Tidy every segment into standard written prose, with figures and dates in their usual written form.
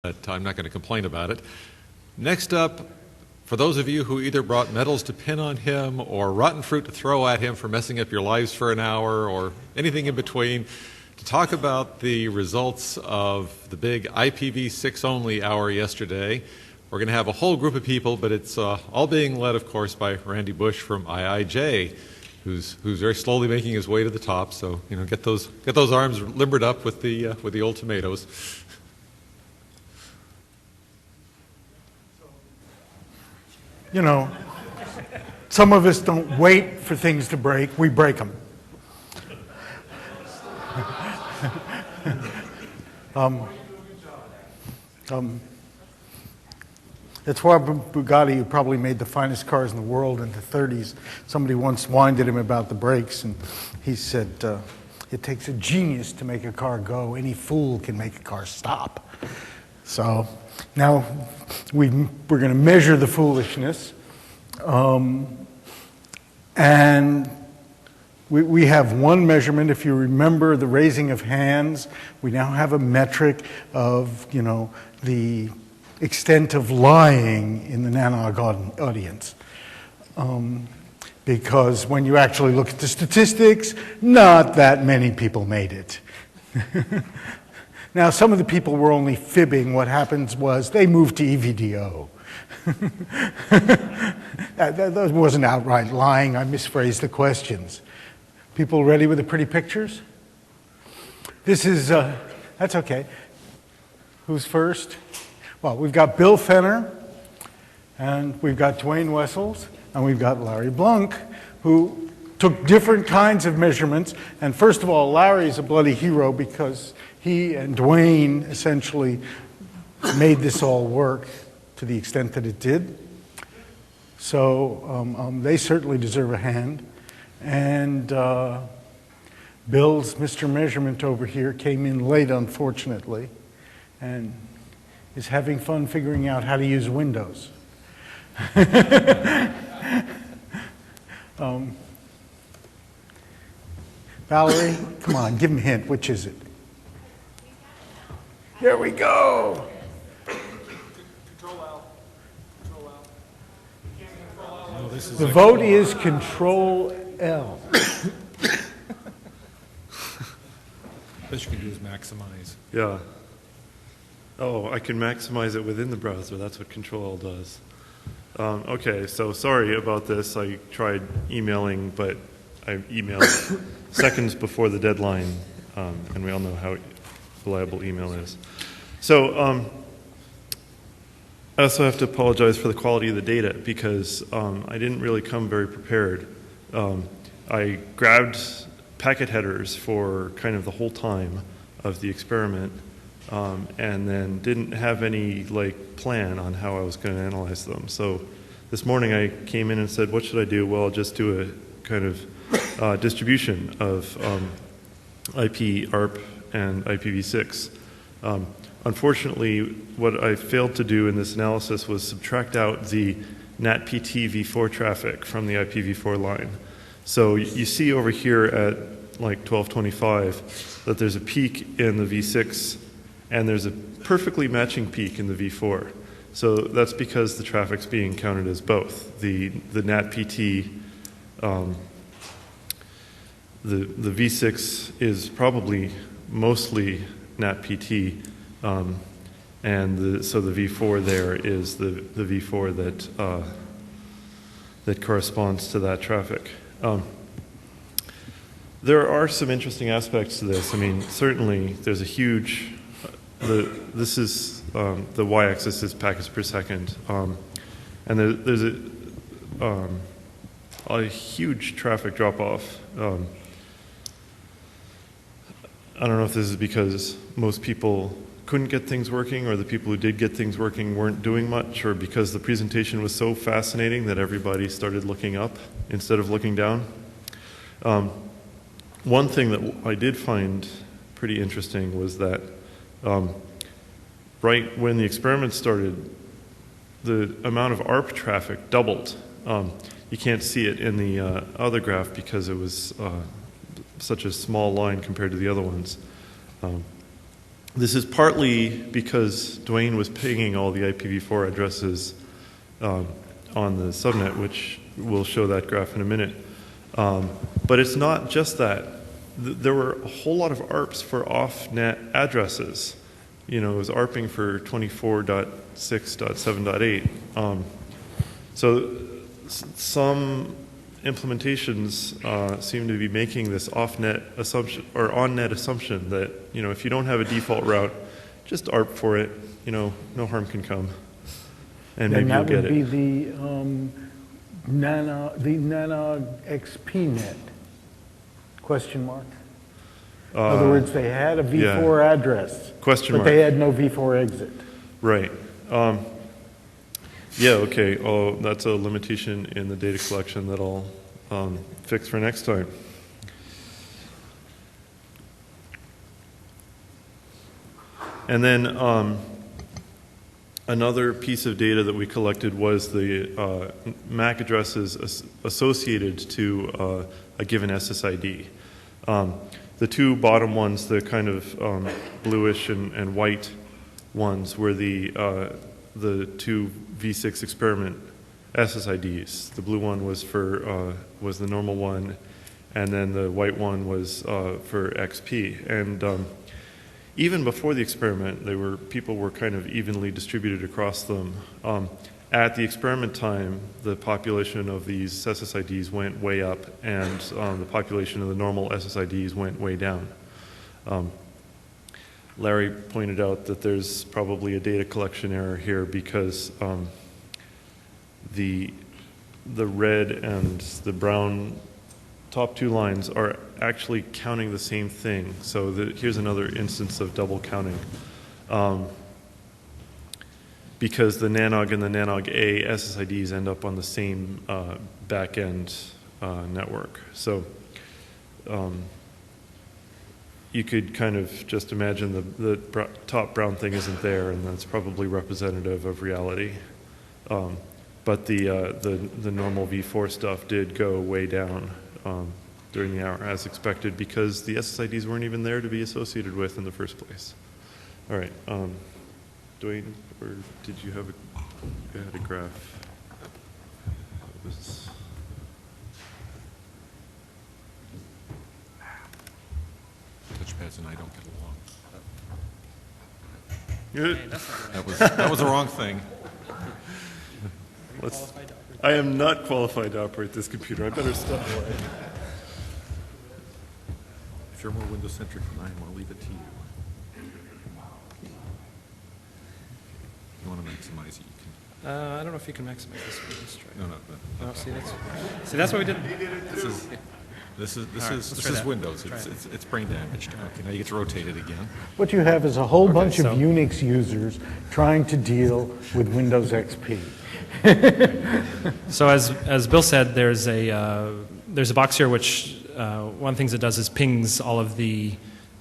but I'm not going to complain about it. Next up, for those of you who either brought medals to pin on him or rotten fruit to throw at him for messing up your lives for an hour or anything in between, to talk about the results of the big IPv6 only hour yesterday. We're going to have a whole group of people, but it's all being led, of course, by Randy Bush from IIJ, who's very slowly making his way to the top. So get those arms limbered up with the old tomatoes. Some of us don't wait for things to break, we break them. That's why Bugatti, who probably made the finest cars in the world in the 30s, somebody once winded him about the brakes, and he said, it takes a genius to make a car go. Any fool can make a car stop. So now we're going to measure the foolishness. And we have one measurement. If you remember the raising of hands, we now have a metric of, the extent of lying in the nanog audience. Because when you actually look at the statistics, not that many people made it. Now, some of the people were only fibbing. What happens was they moved to EVDO. That wasn't outright lying. I misphrased the questions. People ready with the pretty pictures? This is, that's okay. Who's first? Well, we've got Bill Fenner, and we've got Dwayne Wessels, and we've got Larry Blunk, who took different kinds of measurements. And first of all, Larry's a bloody hero because he and Dwayne essentially made this all work to the extent that it did. So they certainly deserve a hand. And Bill's Mr. Measurement over here came in late, unfortunately, and is having fun figuring out how to use Windows. Valerie, come on, give him a hint. Which is it? There we go. The vote is Control L. Best you can do is maximize. Yeah. Oh, I can maximize it within the browser. That's what Control L does. Okay, so sorry about this. I tried emailing, but I emailed seconds before the deadline, and we all know how reliable email is. So I also have to apologize for the quality of the data because I didn't really come very prepared. I grabbed packet headers for kind of the whole time of the experiment and then didn't have any plan on how I was going to analyze them. So this morning I came in and said, what should I do? Well, I'll just do a kind of distribution of IP, ARP, and IPv6. Unfortunately, what I failed to do in this analysis was subtract out the NatPT v4 traffic from the IPv4 line. So you see over here at 1225 that there's a peak in the v6 and there's a perfectly matching peak in the v4. So that's because the traffic's being counted as both. The NatPT, the v6 is probably mostly NatPT, and so the v4 there is the v4 that corresponds to that traffic. There are some interesting aspects to this. I mean, certainly there's a huge, this is, the y-axis is packets per second, and there's a huge traffic drop-off. I don't know if this is because most people couldn't get things working, or the people who did get things working weren't doing much, or because the presentation was so fascinating that everybody started looking up instead of looking down. One thing that I did find pretty interesting was that right when the experiment started, the amount of ARP traffic doubled. You can't see it in the other graph because it was such a small line compared to the other ones. This is partly because Dwayne was pinging all the IPv4 addresses on the subnet, which we'll show that graph in a minute. But it's not just that. There were a whole lot of ARPs for off-net addresses. It was ARPing for 24.6.7.8. So some implementations seem to be making this off-net assumption or on-net assumption that if you don't have a default route, just ARP for it. No harm can come, and maybe you'll get it. And that would be the nanog-XP net? Question mark. In other words, they had a V4 address, question mark, but they had no V4 exit. Right. Yeah, okay. Oh, that's a limitation in the data collection that I'll fix for next time. And then another piece of data that we collected was the MAC addresses associated to a given SSID. The two bottom ones, the kind of bluish and white ones, were the two V6 experiment SSIDs. The blue one was was the normal one, and then the white one was for XP. And even before the experiment, people were kind of evenly distributed across them. At the experiment time, the population of these SSIDs went way up, and the population of the normal SSIDs went way down. Larry pointed out that there's probably a data collection error here because the red and the brown top two lines are actually counting the same thing. So here's another instance of double counting. Because the nanog and the nanog-A SSIDs end up on the same back-end network. So you could kind of just imagine the top brown thing isn't there, and that's probably representative of reality. But the normal V4 stuff did go way down during the hour, as expected, because the SSIDs weren't even there to be associated with in the first place. All right, Dwayne, or did you have you had a graph? Touchpads and I don't get along. Good. That was the wrong thing. I am not qualified to operate this computer. I better stop. If you're more Windows-centric than I am, I'll leave it to you. You want to maximize it, you can. I don't know if you can maximize this one. Let's try. No. No, see, that's what we did. This is try that. Windows. Try It's brain damaged. Okay, now you get to rotate it again. What you have is a whole bunch of so- Unix users trying to deal with Windows XP. So as Bill said, there's a box here which one of the things it does is pings all of the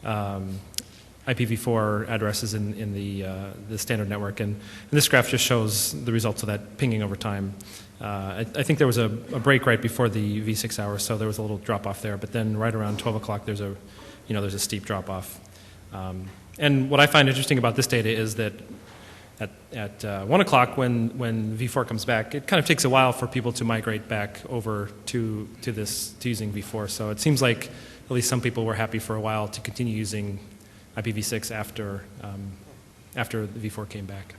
IPv4 addresses in the standard network, and this graph just shows the results of that pinging over time. I think there was a break right before the V6 hour, so there was a little drop off there. But then right around 12 o'clock, there's a steep drop off. And what I find interesting about this data is that at 1 o'clock, when V4 comes back, it kind of takes a while for people to migrate back over to using V4. So it seems like at least some people were happy for a while to continue using IPv6 after the V4 came back.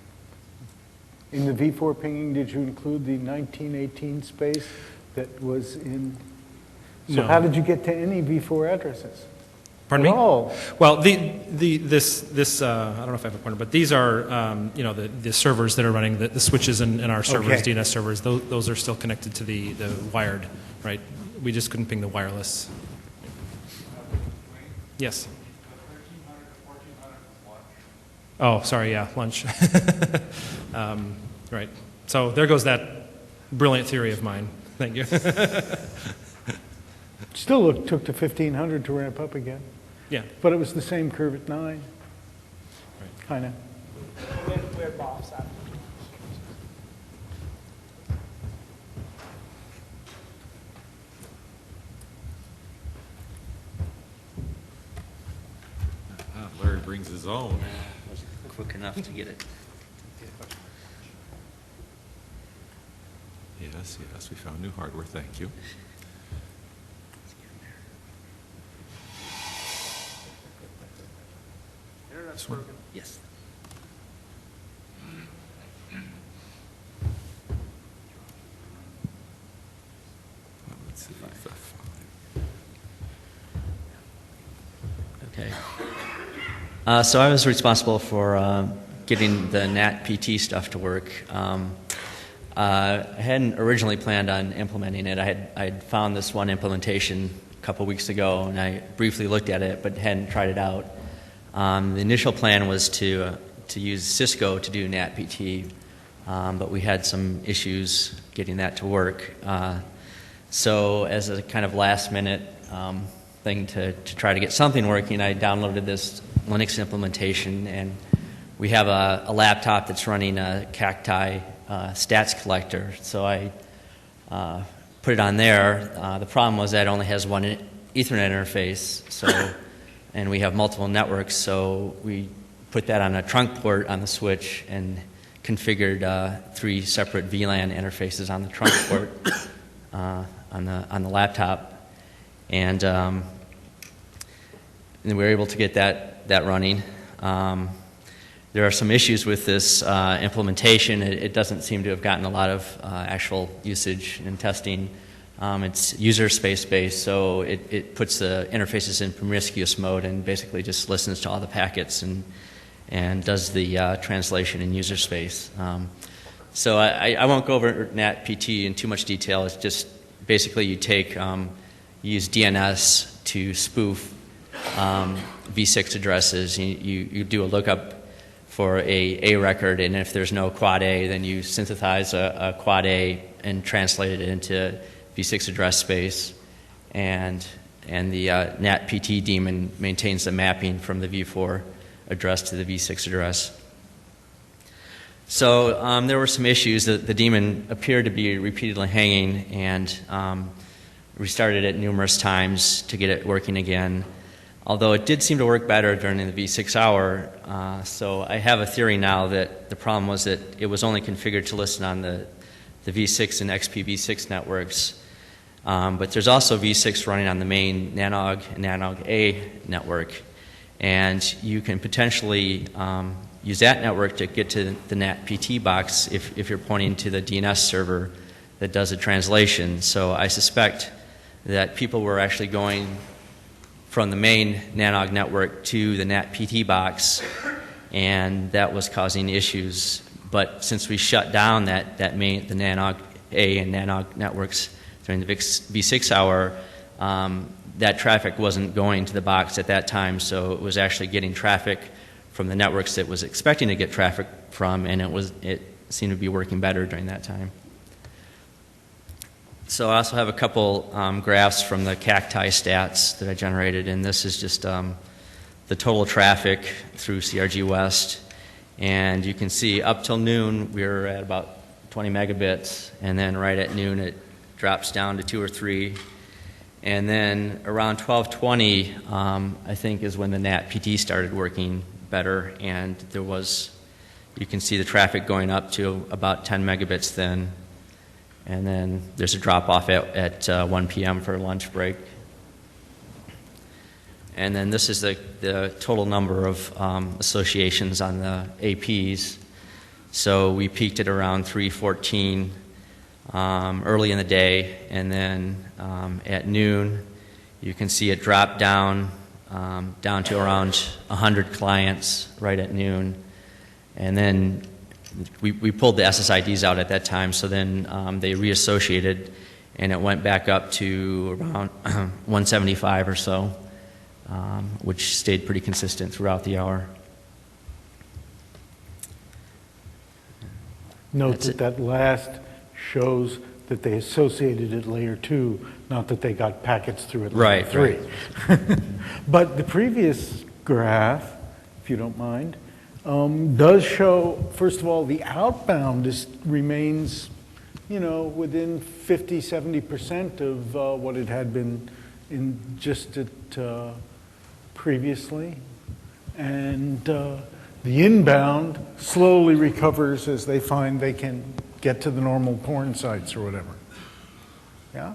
In the V4 pinging, did you include the 1918 space that was in? So No. how did you get to any V4 addresses? Pardon me? Oh, Well, this I don't know if I have a pointer, but these are the servers that are running the switches in our servers, Okay. DNS servers. Those are still connected to the wired, right? We just couldn't ping the wireless. Yes. Oh, sorry. Yeah, lunch. Right. So there goes that brilliant theory of mine. Thank you. still took to 1500 to ramp up again, Yeah. but it was the same curve at 9, Right. kind of. We're boss out. Larry brings his own. Was quick enough to get it. Yes, yes, we found new hardware. Thank you. Internet's working. Yes. Let's see. Okay. So I was responsible for getting the NAT PT stuff to work. I hadn't originally planned on implementing it. I had found this one implementation a couple weeks ago, and I briefly looked at it, but hadn't tried it out. The initial plan was to use Cisco to do NAT PT, but we had some issues getting that to work. So as a kind of last-minute thing to try to get something working, I downloaded this Linux implementation, and we have a laptop that's running a Cacti stats collector. So I put it on there. The problem was that it only has one Ethernet interface, and we have multiple networks, so we put that on a trunk port on the switch and configured 3 separate VLAN interfaces on the trunk port on the laptop. And then we were able to get that running. There are some issues with this implementation. It doesn't seem to have gotten a lot of actual usage and testing. It's user space based, so it puts the interfaces in promiscuous mode and basically just listens to all the packets and does the translation in user space. So I won't go over NAT PT in too much detail. It's just basically you use DNS to spoof v6 addresses. You do a lookup for a record, and if there's no quad A, then you synthesize a quad A and translate it into v6 address space, and the NAT PT daemon maintains the mapping from the v4 address to the v6 address. So there were some issues. The daemon appeared to be repeatedly hanging, and restarted it numerous times to get it working again. Although it did seem to work better during the v6 hour, so I have a theory now that the problem was that it was only configured to listen on the v6 and IPv6 networks. But there's also v6 running on the main nanog and nanog-A network, and you can potentially use that network to get to the NAT PT box if you're pointing to the DNS server that does a translation. So I suspect that people were actually going from the main nanog network to the NAT PT box, and that was causing issues. But since we shut down the nanog-A and nanog networks during the v6 hour, that traffic wasn't going to the box at that time, so it was actually getting traffic from the networks it was expecting to get traffic from, and it seemed to be working better during that time. So I also have a couple graphs from the Cacti stats that I generated, and this is just the total traffic through CRG West. And you can see up till noon we were at about 20 megabits, and then right at noon it drops down to 2 or 3. And then around 12:20, I think, is when the NAT PT started working better, and you can see the traffic going up to about 10 megabits then. And then there's a drop-off at 1 p.m. for a lunch break. And then this is the total number of associations on the APs. So we peaked at around 314 early in the day, and then at noon you can see it drop down to around 100 clients right at noon. And then we pulled the SSIDs out at that time, so then they reassociated, and it went back up to around 175 or so, which stayed pretty consistent throughout the hour. Note that last shows that they associated at layer 2, not that they got packets through at layer 3. Right. But the previous graph, if you don't mind, does show, first of all, the outbound remains, within 50, 70% of what it had been in just previously. and the inbound slowly recovers as they find they can get to the normal porn sites or whatever. Yeah?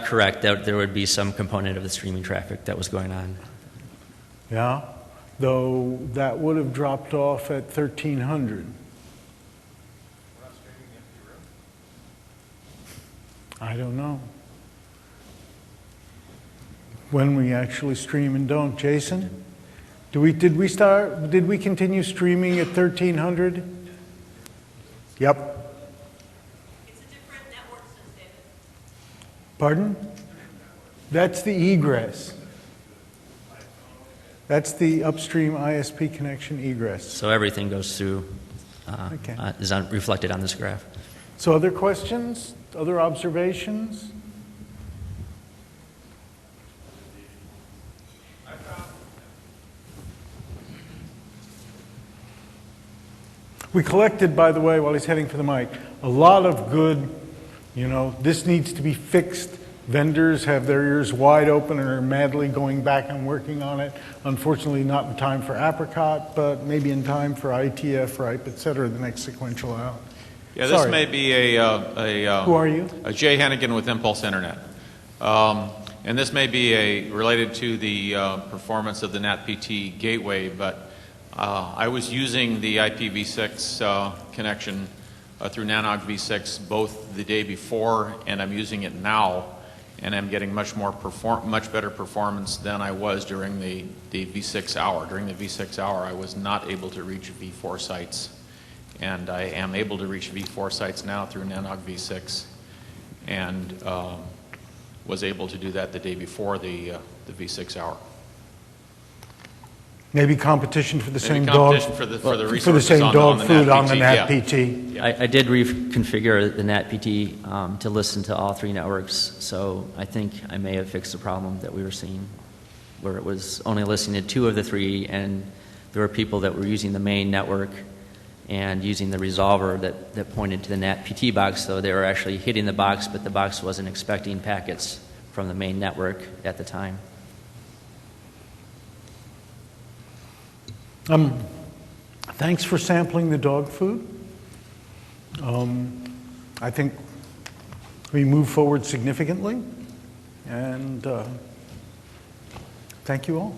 Correct. There would be some component of the streaming traffic that was going on. Yeah? Though that would have dropped off at 1300. I don't know. When we actually stream and don't. Jason? Did we continue streaming at 1300? Yep. It's a different network since David. Pardon? That's the egress. That's the upstream ISP connection egress. So everything goes through, Okay. is reflected on this graph. So other questions? Other observations? We collected, by the way, while he's heading for the mic, a lot of good, this needs to be fixed. Vendors have their ears wide open and are madly going back and working on it. Unfortunately, not in time for Apricot, but maybe in time for ITF, RIPE, et cetera, the next sequential out. Yeah, this Sorry. may be Who are you? Jay Hennigan with Impulse Internet. And this may be related to the performance of the NatPT gateway, but I was using the IPv6 connection through nanog-v6 both the day before and I'm using it now, and I'm getting much better performance than I was during the V6 hour. During the V6 hour, I was not able to reach V4 sites, and I am able to reach V4 sites now through nanog-v6, and was able to do that the day before the V6 hour. Maybe competition for the Maybe same dog. competition for the For the resources same on dog the food on the NatPT, NatPT. I did reconfigure the NatPT to listen to all three networks, so I think I may have fixed the problem that we were seeing, where it was only listening to two of the three, and there were people that were using the main network and using the resolver that pointed to the NatPT box, so they were actually hitting the box, but the box wasn't expecting packets from the main network at the time. Thanks for sampling the dog food. I think we move forward significantly, and thank you all.